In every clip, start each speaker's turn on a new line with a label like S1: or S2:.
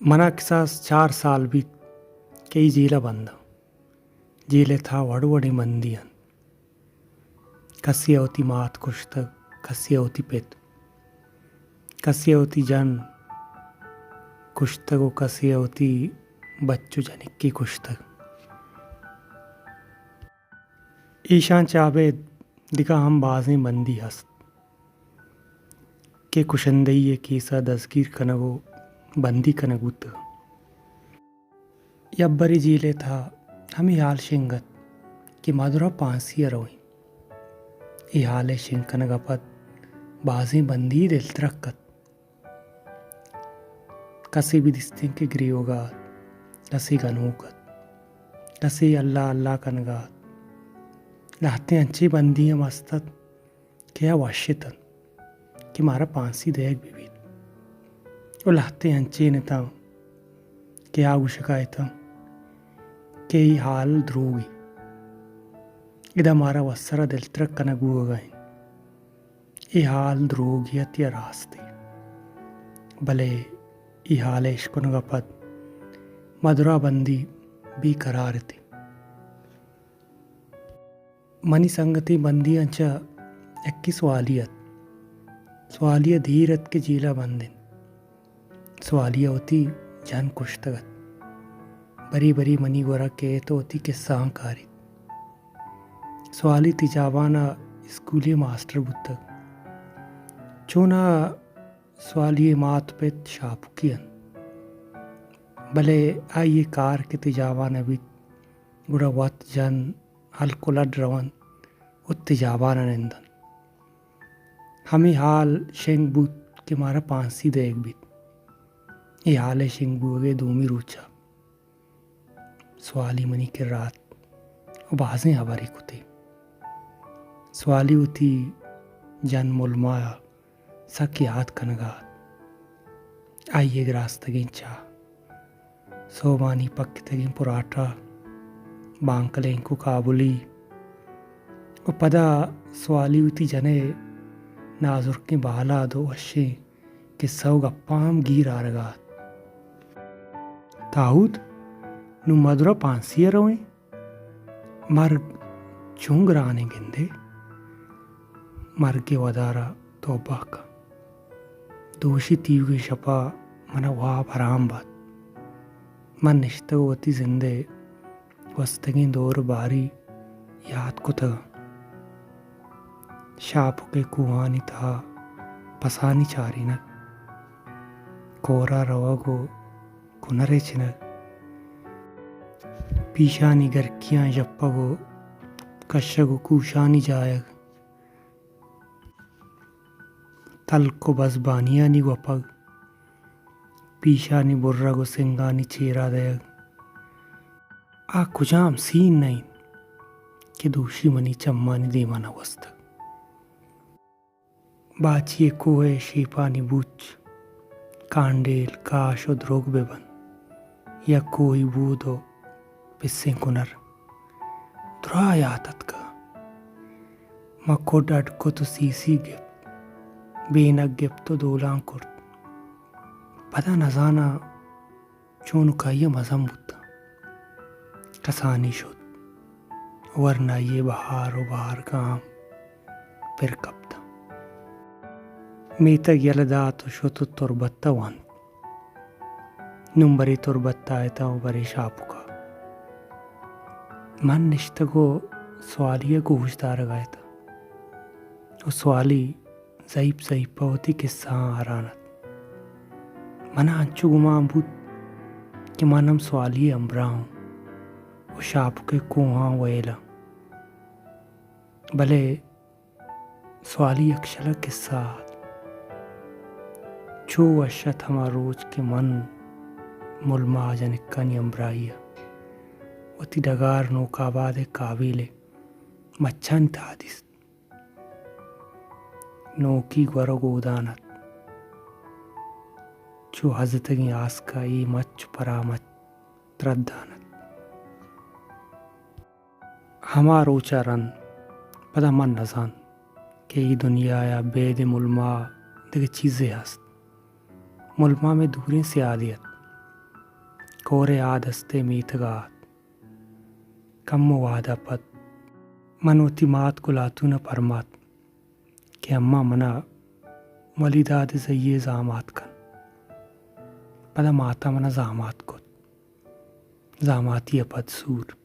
S1: मना किसास 4 साल भी कई जीला बंदा जीले था वड़वड़ी मंदियन कसी होती मात कुश्तक कसी होती पेत कसी होती जन कुश्तक कसी होती बच्चू जनिक्की कुश्तक ईशान चाबे दिखा हम बाजी बंदी हस्त के कुशंदई ये कीसा दसगीर कनगो बंदी कनगुत यब्बरी जीले था हमी हाल शिंगत कि मधुरा पांसी रोई ई हाले शिंकन गपत बाजी बंदी दिल तरक्कत कसी भी दिस्तिंग के ग्रियोगात कसी गनूकत कसी अल्लाह अल्लाह कनगात लाते अंची बंदी मस्तत क्या वाशितन कि मारा पांसी देख भी और लाते अंची ने था क्या गुशकायता के ही हाल ध्रुवी इधर मारा वस्सरा दिल तरक कनगु गए ये हाल ध्रुगियत या रास्ते भले ये हाल इश्कुन गपत मधुरा बंदी भी करार थी मनी संगति बंदी अंचा एक्की स्वालियत धीरत के जीला बंदिन स्वालिया होती जन कुश्तगत बरी बरी मनी गोरा के तो होती के सांकारी स्वाली तिजावाना स्कूली मास्टर बुतक चोना स्वाली मात पे शापुकियन भले आइए कार के तिजावाना भी गुड़ा वत जन हल्कुलड रवन उत्तिजावाना निंदन हमें हाल शेंग बूत के मारा पांसी देख भी ये हाले शिंग बुगे दूमी रूचा स्वाली मनी के रात और बाजें हवारी कुती स्वाली उती जन मुलमाया सकी याद कनगात आइए ग्रास तगिन चा सोमानी पक्की तगिन पुराठा बांकलें को काबुली और पदा स्वाली उती जने नाजुर के बाला दो अश्े के सौ गप्पाम गिर आ रगात ताऊद नु मधुरा पांसिया रोए मर चुंग राने गिंदे मर के वदारा तोबा का दोषी तीव की शपा मना वाह भराम बात मन निश्तवती जिंदे वस्तगी दौर बारी याद को था शाप के कुहानी था पसानी चारी न कोरा रवा को कुनरे चिनक पीशानी गर्कियाँ जप्पगो कश्यगो कूशानी जायग तल को बस बानियानी गोपग पीशानी बुर्रगो सिंगानी चेरा दयग आ कुजाम सीन नहीं कि दूषी मनी चम्मानी दीमाना वस्तक बाचिए कोहे शीपानी बूच कांडेल काश और द्रोग बेबन या कोई बूदो पिस्सें कुनर द्रा यातत का मको डट को तो सीसी गिप बेनक गिप तो दोलां कुर्त पता नजाना चोनु काये मजम बुता कसानी शुद वरना ये बहार काम फिर कब था मीतक यलदा तो शुतु तुरबत्ता वन नुम्बरी तुरबत्ता आयता बरी शापुका मन निश्तगो स्वालिया को हुशदार गाया था और स्वाली ज़ईप होती किस्सा आरानत मना अंचु गुमाम भूत कि मनम स्वाली अम्ब्राऊं और शापुके कुहां वेला भले स्वाली अक्षला किस्सा चो अशत हमा रोज के मन मुलमा जनिक्कानी अम्ब्राइया वती डगार नौकाबादे काबिले मच्छान तादिस नौकी ग्वरो गोदानत चो हजतगी आस्का ई मच्छ परामच त्रद्दानत हमारो चरण पदा मन नसान के ई दुनिया या बेद मुल्मा दिग चीज़ें हस्त मुल्मा में दूरी से आदियत कोरे आदस्ते मीतगात कम्मो वादापत मनोती मात कुलातू न परमात के अम्मा मना वलीदाद ज़ये ज़ामात कन पदा माता मना ज़ामात को ज़ामाती अपद सूर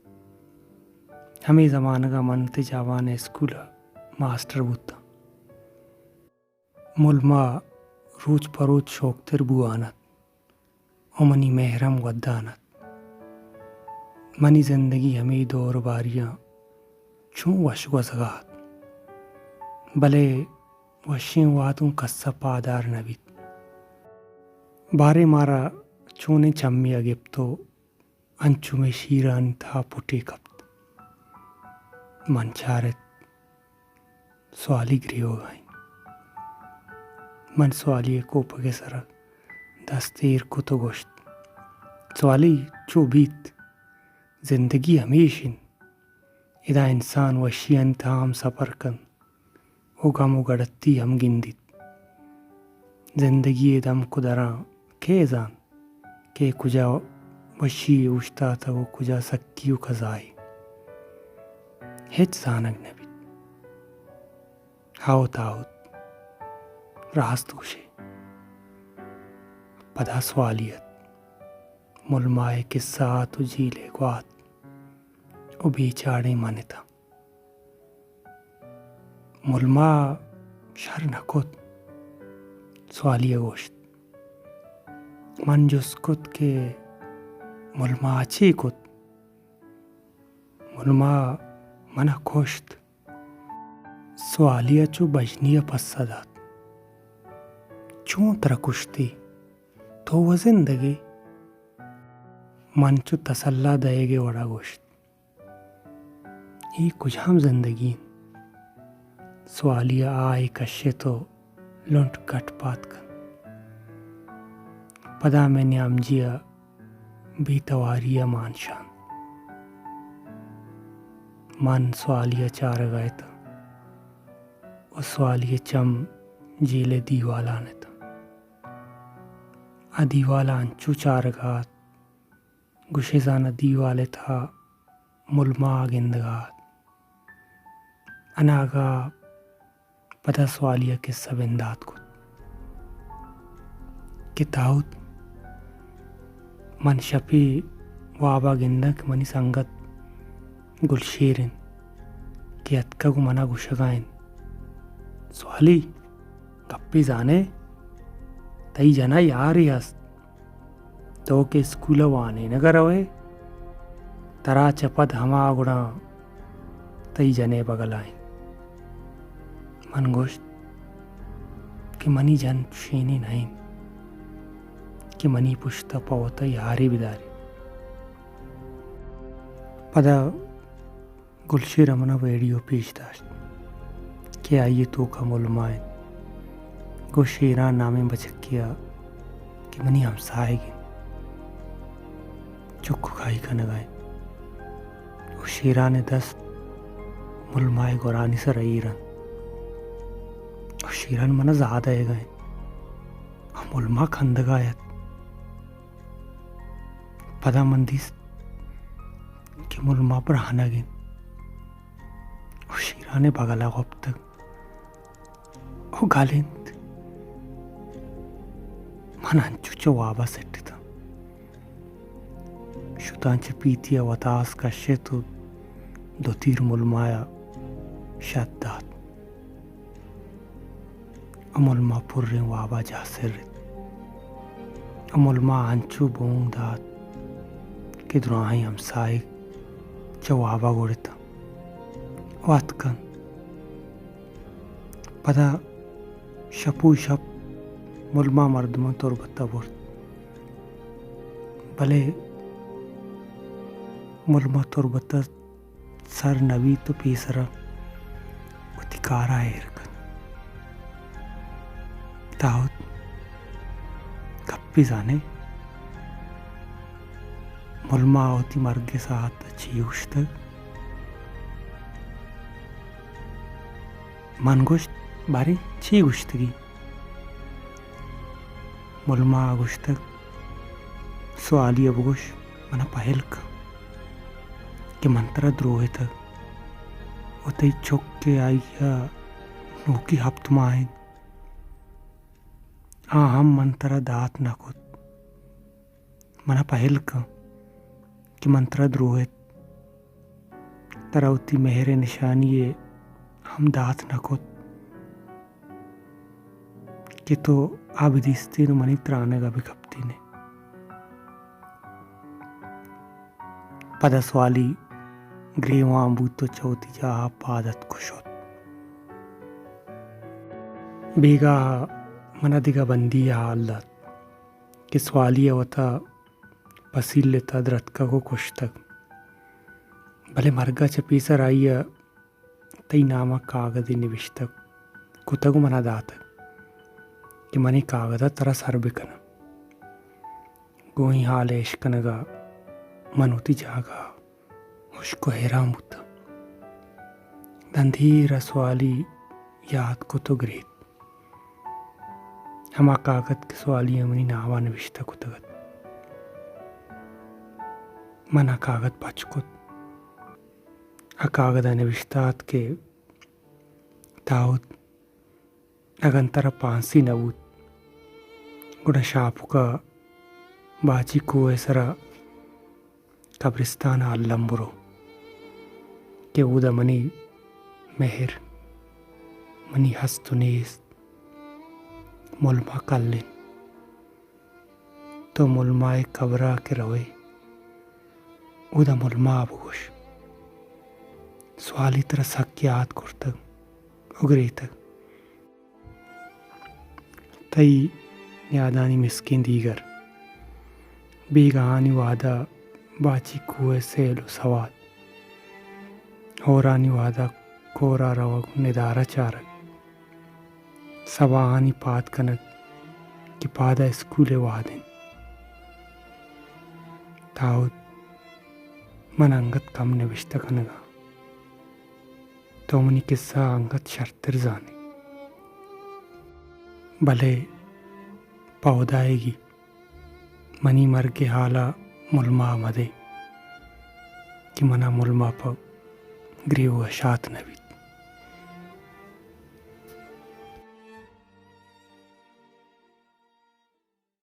S1: हमें ज़माना का मन ते जावान स्कूल मास्टर बुता मुल्मा रोज परोज शौक तर बुआनत मनी महरम वद्दानत मनी जिंदगी हमें दौर बारियां छू वश वजगात भले वशें वातों कस्सा पादार नबीत बारे मारा चूने चम्मी अगिप तो अंचु में शीरान था पुटे कप्त मनचारत स्वाली गृह गाइन मन स्वाली को पगे सरा दस्तेर को तो गोश्त स्वाली चोबीत जिंदगी हमेशिन इदा इंसान वशियन थाम सफर कन होगा मुगड़ती हम गिंदित जिंदगी दम कुदरा के जान के कुजा वशी उश्ता था वो कुजा सक्कियो खजाई हिच जानक नबी हाउ ताउत रास्तोशे पदा स्वालियत मुलमाए किस्सा तो जीले ग्वात ओ बेचारे माने था मुलमा शर नकुत स्वालिय गोश्त मन जुस्कुत के मुलमा अच्छी कुत मुलमा मना खोश्त स्वालिया चो बजनिया पස්සदात चूं तरकुश्ती तो वह जिंदगी मन चो तसल्ला दएगे वड़ा गोश्त ये कुछ हम जिंदगी स्वालिया आए कश्य तो लुंट कट पात कर पदा में न्यामजिया बीतवारिया मानशान मन स्वालिया चार गए था और स्वालिया चम जीले दीवाला ने था आ दीवाला अंचू चार गात गुशेजाना दीवाले था मुल्मा गिंदगात अनागा पता स्वालिया के सबिंदात को किताउत मन शपी वाबा गिंदक मनी संगत गुलशीरिन के अतका को मना गुशगाइन स्वाली गप्पी जाने तई जना यार हस तो के स्कूल वाने न करवे तरा चपत हमा गुणा तई जने बगलाइन मन गोश्त कि मनी जन शेनी नहीं कि मनी पुश्ता पवता यारी बिदारी पदा गुलशीर अमना वीडियो पेश दाश्त कि आइए तो का मुलमाए गो शेरा नामे बचक किया कि मनी हम साएगी चुक खाई का नगाए वो शेरा ने 10 मुलमाए गोरानी से रही रन और शेरन मना ज़्यादा है गए हम मुलमा खंदगायत पदा मंदिस कि मुलमा पर हाना गिन और शेरा ने बगला को अब तक वो गालिंद मन अंचुचो वाबा सेट्टी था शुतांचे पीतिया वतास का शेतु दो तीर मुलमाया शद्दात अमुलमा पुर्रे वाबा जासिर अमुलमा अंचु बोंग दात कि दुराही हमसाई जवाबा गोड़ता वातकन पदा शपू शप मुलमा मर्दमा तोर बत्ता बोर्त भले मुलमा तोर बत्ता सर नबी तो पीसरा उतिकारा एरकन ताउत कप्पी जाने मुलमा होती मर्गे साथ अच्छी उश्तक मनगोश्त बारी ची गुश्तगी मुलमा गुश्तक सवाली अबगोश मना पहलक कि मंत्रा द्रोहित उतई चौके आइया नोकी हप्तमाइन हम मंत्रा दात नकुत मना पहलक कि मंत्रा द्रोहित तरवती मेहरे निशानी हम दात नकुत कि तो आबिदिस्तीन मनी त्रानगा बिकप्तीने पदस्वाली ग्रेवां बूतो चौती जा पादत कुशोत बीगा मनदिगा बंदी हालत कि स्वाली अवता पसील लेता द्रतका को कुश्तक भले मर्गा चपीसर आइया तई नामा कागदी निविष्टक कुतगु मना दातक कि मनी कागदा तरा सरबिकन गोई हाल इश्कनगा मनुती जागा उसको हेरामुता दंधीर सवाली याद को तो ग्रेत हमा कागद के सवाली मनी नावा निविष्टा कुतगत मना कागद पचकुत आ कागदा निविष्टात के ताउत अगंतरा पांसी नवूत गुड़ा शापुका बाची कुएसरा कब्रिस्तान अल्लंबुरो के उदा मनी मेहर मनी हस्तुनीस मुलमा कल्लिन तो मुलमाए कबरा के रवे उदा मुलमा अबगोश स्वाली तरह सक्यात कुर्तक उगरेतक तई यादानी मिस्किन दीगर बीगानी वादा बाची कुए सेलो सवाद होरानी वादा कोरा रवग निदारा चारक सवाहानी पाद कनक कि पादा स्कूले वादिन ताउत मन अंगत कम निविष्ट कनगा तो मनी किस्सा अंगत शर्तिर जाने भले पौदाएगी मनी मर के हाला मुलमा मदे कि मना मुलमा पर ग्रीव शात नवी